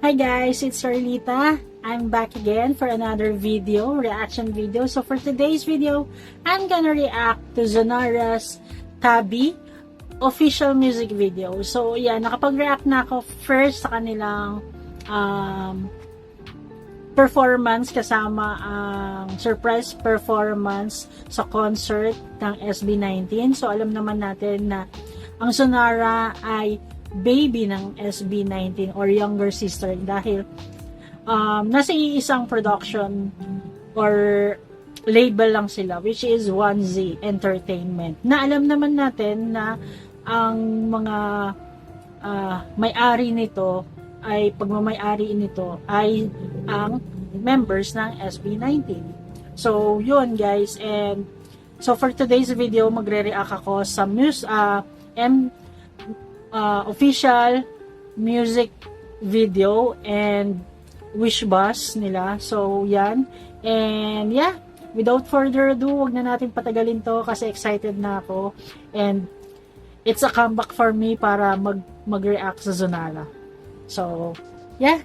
Hi guys, it's Arlita. I'm back again for another video, reaction video. So for today's video, I'm gonna react to Zonara's Tabi official music video. So yeah, nakapag-react na ako first sa kanilang performance kasama ang surprise performance sa concert ng SB19. So alam naman natin na ang Zonara ay baby ng SB19 or younger sister dahil nasa isang production or label lang sila, which is 1Z Entertainment, na alam naman natin na ang mga may-ari nito ay pagmamay-ari nito ay ang members ng SB19. So yun guys, and so for today's video magre-react ako sa official music video and wish bus nila. So yan, and yeah, without further ado, wag na natin patagalin to kasi excited na ako, and it's a comeback for me para mag-react sa Zonara. So yeah,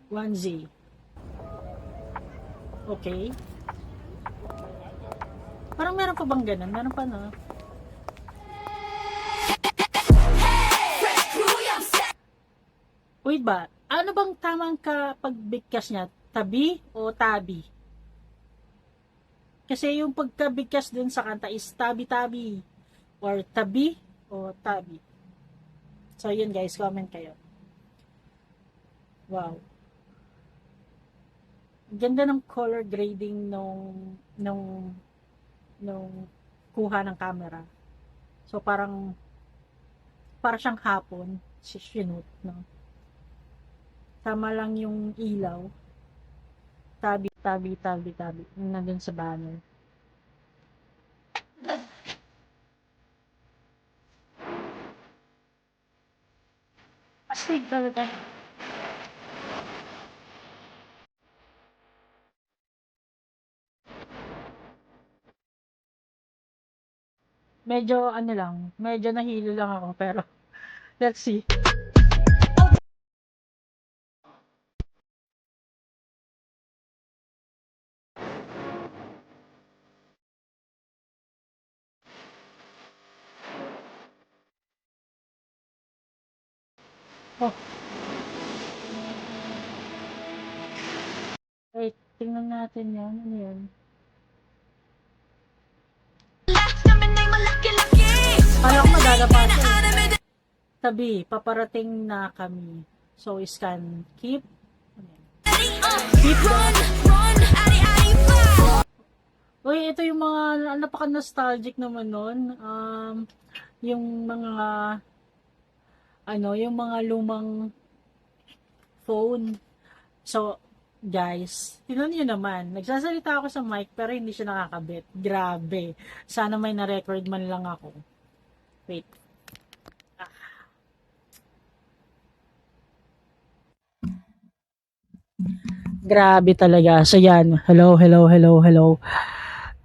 1Z. Okay. Parang meron pa bang ganun? Meron pa, no? Wait ba? Ano bang tamang pagbigkas niya? Tabi o tabi? Kasi yung pagkabigkas dun sa kanta is tabi-tabi or tabi o tabi. So yun guys, comment kayo. Wow. Ganda ng color grading nung kuha ng camera. So parang siyang hapon si shoot, no? Tama lang yung ilaw. Tabi nandun sa banner. Astig talaga. Medyo ano lang, medyo nahilo lang ako, pero let's see. Oh, wait, tingnan natin yan. Ano yan? Kala ko madadapa siya. Tabi, paparating na kami. So, scan, keep. Keep. Uy, ito yung mga, napaka-nostalgic naman nun. Yung mga, yung mga lumang phone. So, guys, tingnan nyo naman. Nagsasalita ako sa mic pero hindi siya nakakabit. Grabe. Sana may na-record man lang ako. Wait. Grabe talaga. So yan. Hello.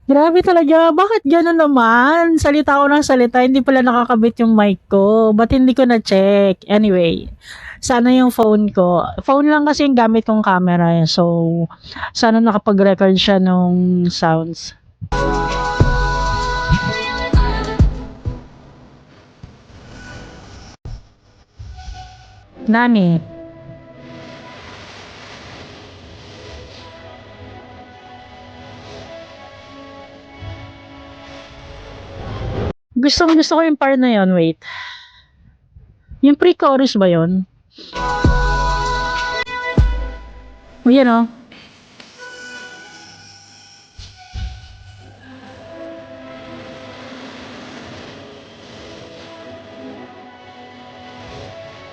Grabe talaga. Bakit gano'n naman? Salita ko ng salita. Hindi pala nakakabit yung mic ko. Ba't hindi ko na-check? Anyway. Sana yung phone ko. Phone lang kasi yung gamit kong camera. So, sana nakapag-record siya nung sounds. Nani? Gusto ko yung part na yon. Wait. Yung pre-chorus ba yon? O yan o.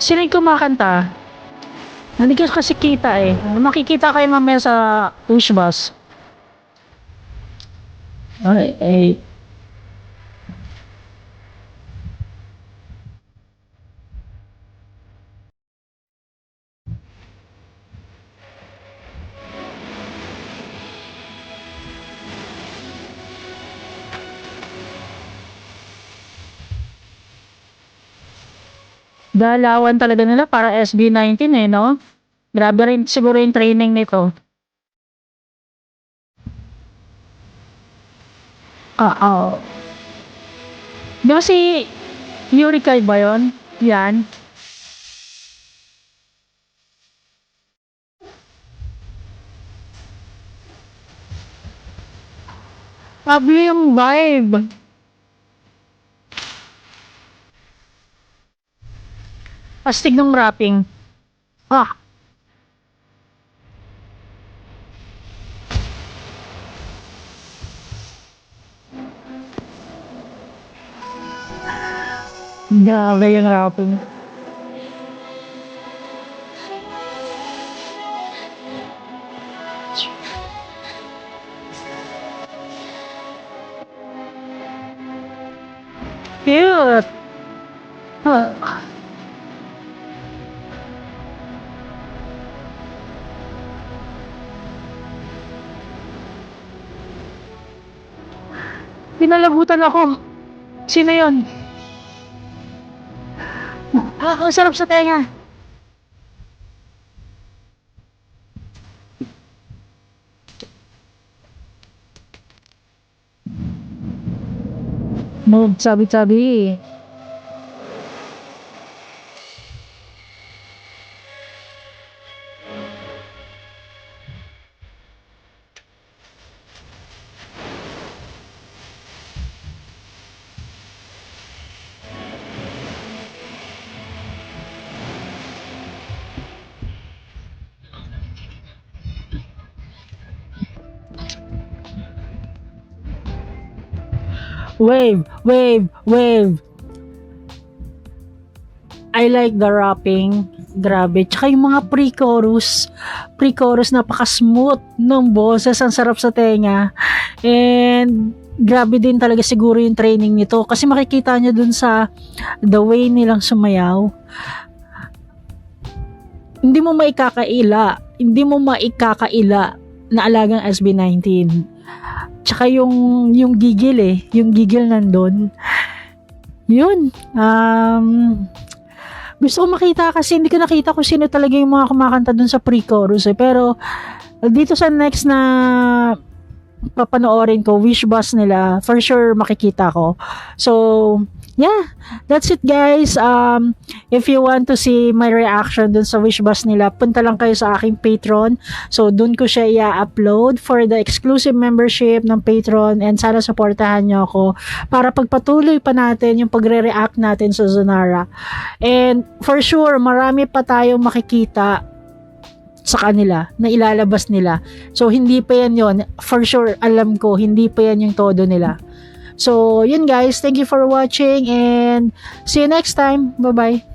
Sino yung kumakanta? Hindi ko kasi kita eh. Makikita kayo mamaya sa push bus. Ay, ay. Dalawan talaga nila para SB19 eh, no? Grabe rin siguro yung training nito. Oo. Di ba si Yurika ba yun? Yan. Sabi yung vibe. Astig ng wrapping. Ah, grabe yung wrapping. Cute. Ah. Pinalabutan ako. Sino yun? Ah, ang sarap sa tenga. Move, sabi-sabi. Wave, wave, wave. I like the wrapping. Grabe. Tsaka yung mga pre-chorus. Pre-chorus napaka-smooth ng boses. Ang sarap sa tenga. And grabe din talaga siguro yung training nito. Kasi makikita nyo dun sa the way nilang sumayaw. Hindi mo maikakaila. Hindi mo maikakaila na alagang SB19. Tsaka yung gigil eh. Yung gigil nandun. Yun. Gusto ko makita kasi hindi ko nakita kung sino talaga yung mga kumakanta dun sa pre-chorus eh. Pero dito sa next na papanoorin ko, wish bus nila, for sure makikita ko. So, yeah, that's it guys. If you want to see my reaction dun sa wish bus nila, punta lang kayo sa aking Patreon. So, dun ko siya i-upload for the exclusive membership ng Patreon, and sana supportahan nyo ako para pagpatuloy pa natin yung pagre-react natin sa Zonara. And for sure, marami pa tayong makikita sa kanila na ilalabas nila. So, hindi pa yan yun. For sure, alam ko, hindi pa yan yung todo nila. So, yun guys. Thank you for watching and see you next time. Bye-bye.